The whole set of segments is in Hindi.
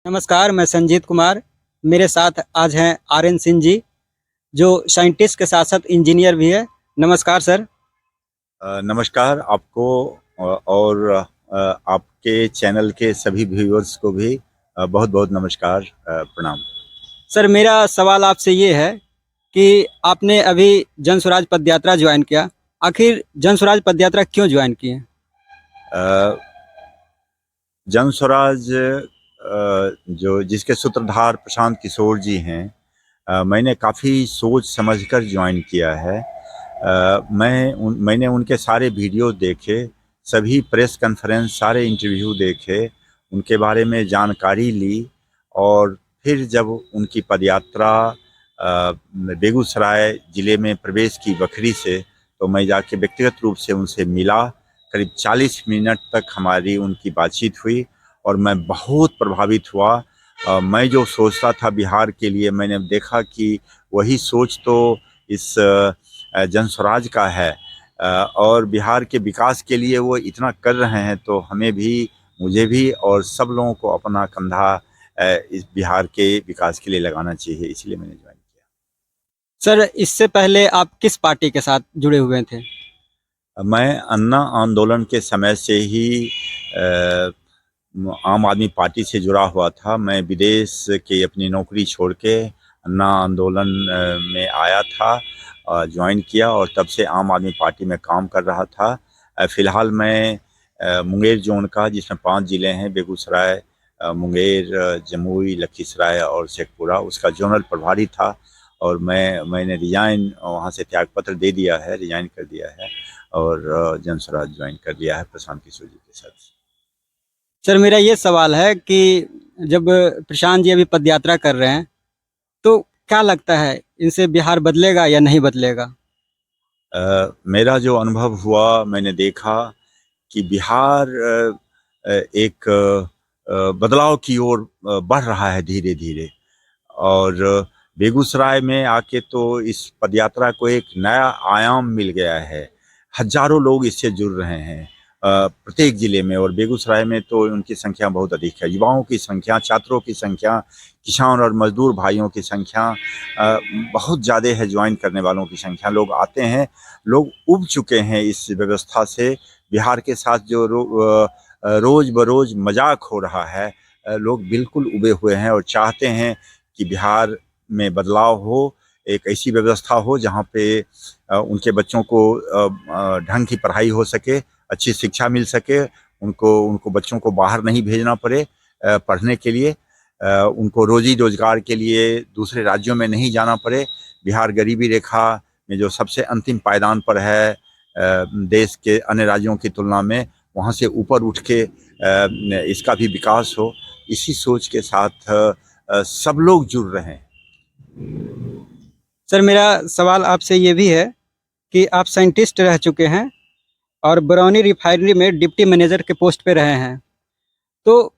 नमस्कार, मैं संजीत कुमार। मेरे साथ आज हैं आर्यन सिंह जी, जो साइंटिस्ट के साथ-साथ इंजीनियर भी है। नमस्कार सर। नमस्कार आपको और आपके चैनल के सभी व्यूअर्स को भी बहुत-बहुत नमस्कार, प्रणाम। सर मेरा सवाल आपसे ये है कि आपने अभी जन स्वराज पदयात्रा ज्वाइन किया। आखिर जन स्वराज पदयात्रा क्यों ज्वाइन किए? अ, जन स्वराज जो जिसके सूत्रधार प्रशांत किशोर जी हैं, मैंने काफ़ी सोच समझकर ज्वाइन किया है। मैंने उनके सारे वीडियो देखे, सभी प्रेस कॉन्फ्रेंस, सारे इंटरव्यू देखे, उनके बारे में जानकारी ली और फिर जब उनकी पदयात्रा बेगूसराय ज़िले में प्रवेश की बखरी से, तो मैं जाके व्यक्तिगत रूप से उनसे मिला। करीब 40 मिनट तक हमारी उनकी बातचीत हुई और मैं बहुत प्रभावित हुआ। मैं जो सोचता था बिहार के लिए, मैंने देखा कि वही सोच तो इस जन स्वराज का है, और बिहार के विकास के लिए वो इतना कर रहे हैं, तो हमें भी, मुझे भी और सब लोगों को अपना कंधा इस बिहार के विकास के लिए लगाना चाहिए, इसलिए मैंने ज्वाइन किया। सर इससे पहले आप किस पार्टी के साथ जुड़े हुए थे? मैं अन्ना आंदोलन के समय से ही अ, आम आदमी पार्टी से जुड़ा हुआ था। मैं विदेश की अपनी नौकरी छोड़ के अन्ना आंदोलन में आया था, ज्वाइन किया और तब से आम आदमी पार्टी में काम कर रहा था। फ़िलहाल मैं मुंगेर ज़ोन का, जिसमें 5 ज़िले हैं, बेगूसराय, मुंगेर, जमुई, लखीसराय और शेखपुरा, उसका ज़ोनल प्रभारी था और मैंने रिज़ाइन वहाँ से त्यागपत्र दे दिया है, रिज़ाइन कर दिया है और जन स्वराज ज्वाइन कर लिया है प्रशांत किशोर जी के साथ। सर मेरा ये सवाल है कि जब प्रशांत जी अभी पदयात्रा कर रहे हैं, तो क्या लगता है इनसे बिहार बदलेगा या नहीं बदलेगा? मेरा जो अनुभव हुआ, मैंने देखा कि बिहार एक बदलाव की ओर बढ़ रहा है धीरे-धीरे, और बेगूसराय में आके तो इस पदयात्रा को एक नया आयाम मिल गया है। हज़ारों लोग इससे जुड़ रहे हैं प्रत्येक ज़िले में, और बेगूसराय में तो उनकी संख्या बहुत अधिक है। युवाओं की संख्या, छात्रों की संख्या, किसान और मज़दूर भाइयों की संख्या बहुत ज़्यादा है, ज्वाइन करने वालों की संख्या। लोग आते हैं, लोग ऊब चुके हैं इस व्यवस्था से। बिहार के साथ जो रोज़ बरोज़ मज़ाक हो रहा है, लोग बिल्कुल ऊबे हुए हैं और चाहते हैं कि बिहार में बदलाव हो, एक ऐसी व्यवस्था हो जहाँ पे उनके बच्चों को ढंग की पढ़ाई हो सके, अच्छी शिक्षा मिल सके, उनको उनको बच्चों को बाहर नहीं भेजना पड़े पढ़ने के लिए, उनको रोज़ी-रोज़गार के लिए दूसरे राज्यों में नहीं जाना पड़े। बिहार गरीबी रेखा में जो सबसे अंतिम पायदान पर है देश के अन्य राज्यों की तुलना में, वहाँ से ऊपर उठ के इसका भी विकास हो, इसी सोच के साथ सब लोग जुड़ रहे हैं। सर मेरा सवाल आपसे ये भी है कि आप साइंटिस्ट रह चुके हैं और बरौनी रिफाइनरी में डिप्टी मैनेजर के पोस्ट पे रहे हैं। तो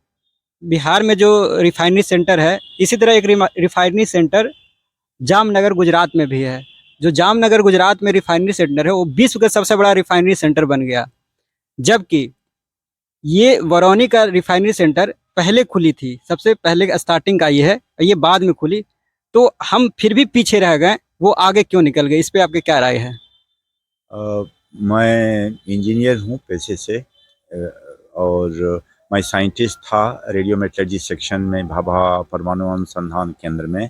बिहार में जो रिफाइनरी सेंटर है, इसी तरह एक रिफाइनरी सेंटर जामनगर गुजरात में भी है। जो जामनगर गुजरात में रिफाइनरी सेंटर है, वो विश्व का सबसे बड़ा रिफाइनरी सेंटर बन गया। जबकि ये बरौनी का रिफाइनरी सेंटर पहले खुली थी, सबसे पहले स्टार्टिंग का ये है, ये बाद में खुली। तो हम फिर भी पीछे रह गए, वो आगे क्यों निकल गए? इस पे आपकी क्या राय है? अ, मैं इंजीनियर हूँ पेशे से, और मैं साइंटिस्ट था रेडियो मेटलर्जी सेक्शन में भाभा परमाणु अनुसंधान केंद्र में।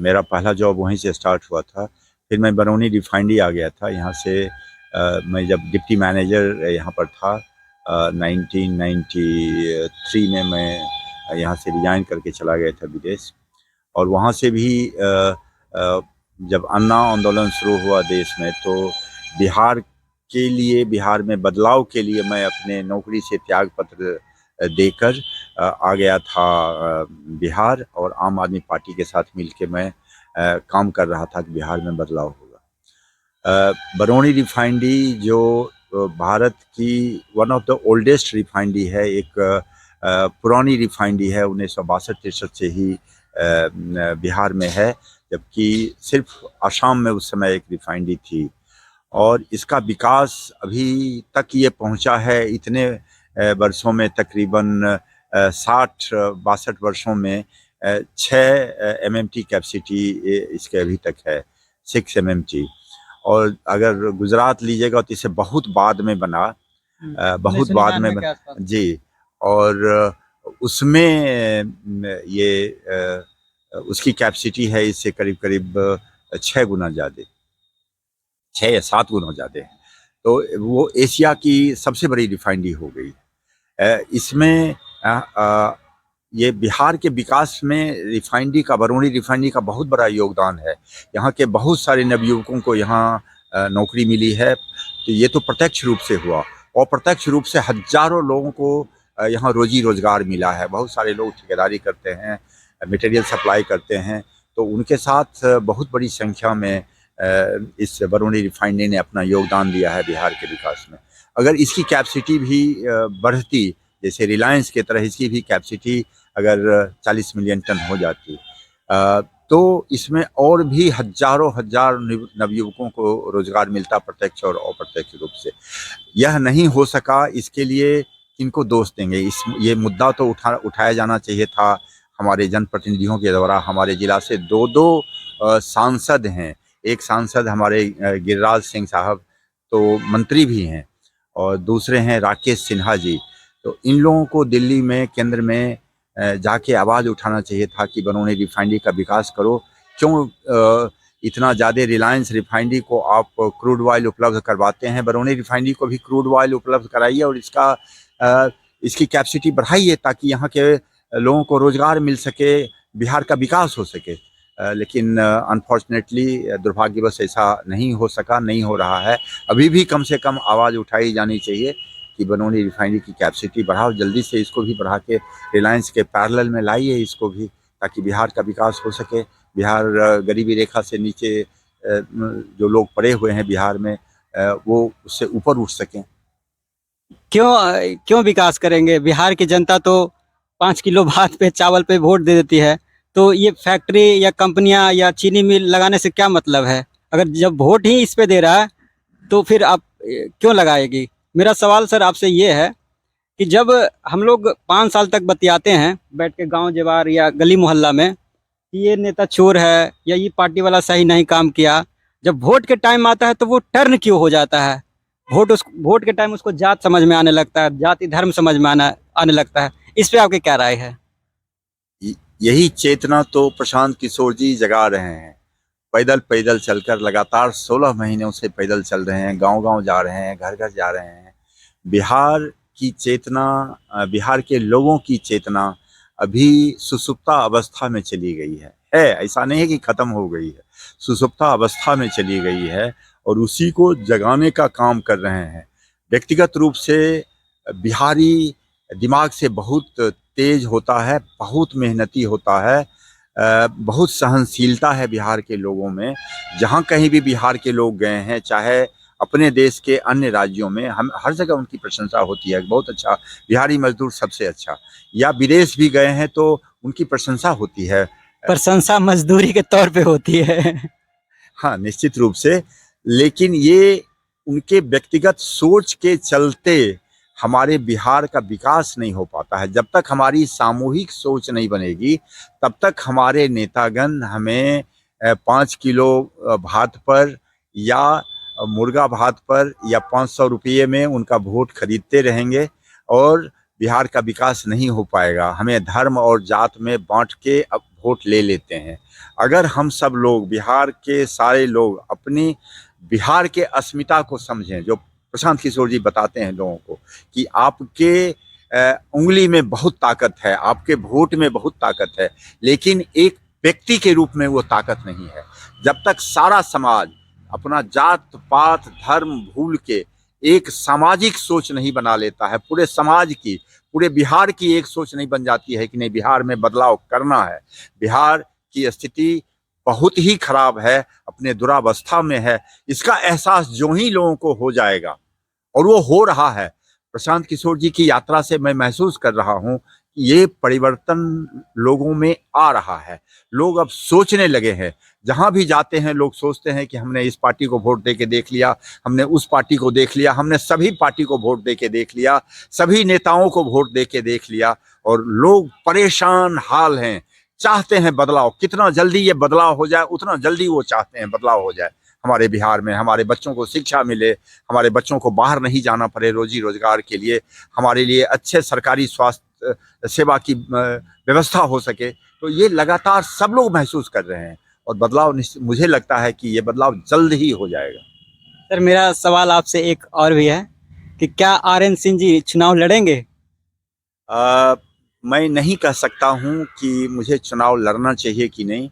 मेरा पहला जॉब वहीं से स्टार्ट हुआ था। फिर मैं बरौनी रिफाइनरी आ गया था यहाँ से। मैं जब डिप्टी मैनेजर यहाँ पर था 1993 में, मैं यहाँ से रिजाइन करके चला गया था विदेश। और वहाँ से भी अ, जब अन्ना आंदोलन शुरू हुआ देश में, तो बिहार के लिए, बिहार में बदलाव के लिए मैं अपने नौकरी से त्यागपत्र देकर आ गया था बिहार, और आम आदमी पार्टी के साथ मिलके मैं काम कर रहा था कि बिहार में बदलाव होगा। बरौनी रिफाइनरी जो भारत की one of the oldest refinery है, एक पुरानी रिफाइनरी है, 1962-63 से ही बिहार में है, जबकि सिर्फ आसाम में उस समय एक रिफाइनरी थी। और इसका विकास अभी तक ये पहुंचा है इतने वर्षों में, तकरीबन 60-62 वर्षों में 6 MMT कैपेसिटी इसके अभी तक है, 6 MMT। और अगर गुजरात लीजिएगा तो इसे बहुत बाद में बना, बहुत बाद में बना जी। और उसमें ये उसकी कैपेसिटी है इससे करीब करीब 6 गुना ज़्यादा, 6 या 7 गुना ज़्यादा है। तो वो एशिया की सबसे बड़ी रिफाइनरी हो गई। इसमें ये बिहार के विकास में रिफाइनरी का, बरौनी रिफाइनरी का बहुत बड़ा योगदान है। यहाँ के बहुत सारे नवयुवकों को यहाँ नौकरी मिली है। तो ये तो प्रत्यक्ष रूप से हुआ, और प्रत्यक्ष रूप से हजारों लोगों को यहाँ रोजी रोजगार मिला है। बहुत सारे लोग ठेकेदारी करते हैं, मटेरियल सप्लाई करते हैं, तो उनके साथ बहुत बड़ी संख्या में इस बरौनी रिफाइनरी ने अपना योगदान दिया है बिहार के विकास में। अगर इसकी कैपेसिटी भी बढ़ती, जैसे रिलायंस की तरह इसकी भी कैपेसिटी अगर 40 मिलियन टन हो जाती, तो इसमें और भी हजारों हजार नवयुवकों को रोजगार मिलता, प्रत्यक्ष और अप्रत्यक्ष रूप से। यह नहीं हो सका, इसके लिए किनको दोष देंगे? ये मुद्दा तो उठाया जाना चाहिए था हमारे जनप्रतिनिधियों के द्वारा। हमारे जिला से 2 सांसद हैं, एक सांसद हमारे गिरिराज सिंह साहब तो मंत्री भी हैं, और दूसरे हैं राकेश सिन्हा जी। तो इन लोगों को दिल्ली में, केंद्र में जाके आवाज़ उठाना चाहिए था कि बरौनी रिफाइनरी का विकास करो। क्यों इतना ज़्यादा रिलायंस रिफाइनरी को आप क्रूड ऑयल उपलब्ध करवाते हैं, बरौनी रिफाइनरी को भी क्रूड ऑयल उपलब्ध कराइए और इसकी कैपेसिटी बढ़ाइए, ताकि यहाँ के लोगों को रोजगार मिल सके, बिहार का विकास हो सके। लेकिन अनफॉर्चुनेटली, दुर्भाग्यवश ऐसा नहीं हो सका, नहीं हो रहा है। अभी भी कम से कम आवाज़ उठाई जानी चाहिए कि बरौनी रिफाइनरी की कैपेसिटी बढ़ाओ, जल्दी से इसको भी बढ़ा के रिलायंस के पैरेलल में लाइए इसको भी, ताकि बिहार का विकास हो सके। बिहार गरीबी रेखा से नीचे जो लोग पड़े हुए हैं बिहार में, वो उससे ऊपर उठ सकें। क्यों विकास करेंगे? बिहार की जनता तो 5 किलो भात पे, चावल पे वोट दे देती है। तो ये फैक्ट्री या कंपनियां या चीनी मिल लगाने से क्या मतलब है? अगर जब वोट ही इस पे दे रहा है तो फिर आप क्यों लगाएगी? मेरा सवाल सर आपसे ये है कि जब हम लोग 5 साल तक बतियाते हैं बैठ के गांव जवार या गली मोहल्ला में कि ये नेता चोर है या ये पार्टी वाला सही नहीं काम किया, जब वोट के टाइम आता है तो वो टर्न क्यों हो जाता है? वोट के टाइम उसको जात समझ में आने लगता है, जाति धर्म समझ में आने लगता है। इस पे आपकी क्या राय है? यही चेतना तो प्रशांत किशोर जी जगा रहे हैं। पैदल पैदल चलकर लगातार 16 महीनों से पैदल चल रहे हैं, गांव-गांव जा रहे हैं, घर घर जा रहे हैं। बिहार की चेतना, बिहार के लोगों की चेतना अभी सुसुप्ता अवस्था में चली गई है। ऐसा नहीं है कि खत्म हो गई है, सुसुप्ता अवस्था में चली गई है, और उसी को जगाने का काम कर रहे हैं। व्यक्तिगत रूप से बिहारी दिमाग से बहुत तेज होता है, बहुत मेहनती होता है, बहुत सहनशीलता है बिहार के लोगों में। जहाँ कहीं भी बिहार के लोग गए हैं, चाहे अपने देश के अन्य राज्यों में, हम हर जगह उनकी प्रशंसा होती है, बहुत अच्छा बिहारी मजदूर सबसे अच्छा। या विदेश भी गए हैं तो उनकी प्रशंसा होती है। प्रशंसा मजदूरी के तौर पे होती है। हाँ, निश्चित रूप से। लेकिन ये उनके व्यक्तिगत सोच के चलते हमारे बिहार का विकास नहीं हो पाता है। जब तक हमारी सामूहिक सोच नहीं बनेगी, तब तक हमारे नेतागण हमें 5 किलो भात पर या मुर्गा भात पर या 500 रुपये में उनका वोट खरीदते रहेंगे, और बिहार का विकास नहीं हो पाएगा। हमें धर्म और जात में बांट के अब वोट ले लेते हैं। अगर हम सब लोग, बिहार के सारे लोग, अपनी बिहार के अस्मिता को समझें, जो प्रशांत किशोर जी बताते हैं लोगों को कि आपके उंगली में बहुत ताकत है, आपके वोट में बहुत ताकत है, लेकिन एक व्यक्ति के रूप में वो ताकत नहीं है। जब तक सारा समाज अपना जात पात धर्म भूल के एक सामाजिक सोच नहीं बना लेता है, पूरे समाज की, पूरे बिहार की एक सोच नहीं बन जाती है कि नहीं, बिहार में बदलाव करना है, बिहार की स्थिति बहुत ही खराब है, अपने दुरावस्था में है, इसका एहसास जो ही लोगों को हो जाएगा, और वो हो रहा है। प्रशांत किशोर जी की यात्रा से मैं महसूस कर रहा हूँ ये परिवर्तन लोगों में आ रहा है। लोग अब सोचने लगे हैं। जहां भी जाते हैं लोग सोचते हैं कि हमने इस पार्टी को वोट दे के देख लिया, हमने उस पार्टी को देख लिया, हमने सभी पार्टी को वोट दे के देख लिया, सभी नेताओं को वोट दे के देख लिया, और लोग परेशान हाल हैं, चाहते हैं बदलाव। कितना जल्दी ये बदलाव हो जाए उतना जल्दी वो चाहते हैं बदलाव हो जाए। हमारे बिहार में हमारे बच्चों को शिक्षा मिले, हमारे बच्चों को बाहर नहीं जाना पड़े रोजी रोजगार के लिए, हमारे लिए अच्छे सरकारी स्वास्थ्य सेवा की व्यवस्था हो सके। तो ये लगातार सब लोग महसूस कर रहे हैं, और बदलाव मुझे लगता है कि ये बदलाव जल्द ही हो जाएगा। सर मेरा सवाल आपसे एक और भी है कि क्या आर.एन. सिंह जी चुनाव लड़ेंगे? मैं नहीं कह सकता हूं कि मुझे चुनाव लड़ना चाहिए कि नहीं।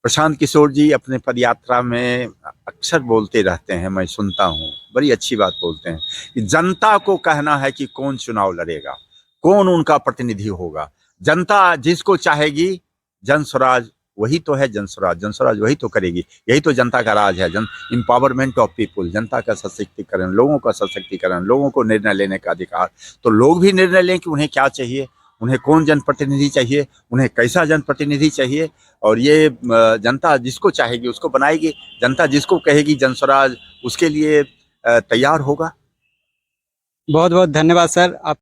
प्रशांत किशोर जी अपने पदयात्रा में अक्सर बोलते रहते हैं, मैं सुनता हूँ, बड़ी अच्छी बात बोलते हैं कि जनता को कहना है कि कौन चुनाव लड़ेगा, कौन उनका प्रतिनिधि होगा। जनता जिसको चाहेगी, जन स्वराज वही तो है, जन स्वराज, जन स्वराज वही तो करेगी। यही तो जनता का राज है, जन एम्पावरमेंट ऑफ पीपुल, जनता का सशक्तिकरण, लोगों का सशक्तिकरण, लोगों को निर्णय लेने का अधिकार। तो लोग भी निर्णय लें कि उन्हें क्या चाहिए, उन्हें कौन जनप्रतिनिधि चाहिए, उन्हें कैसा जनप्रतिनिधि चाहिए। और ये जनता जिसको चाहेगी उसको बनाएगी, जनता जिसको कहेगी जन स्वराज, उसके लिए तैयार होगा। बहुत बहुत धन्यवाद सर आप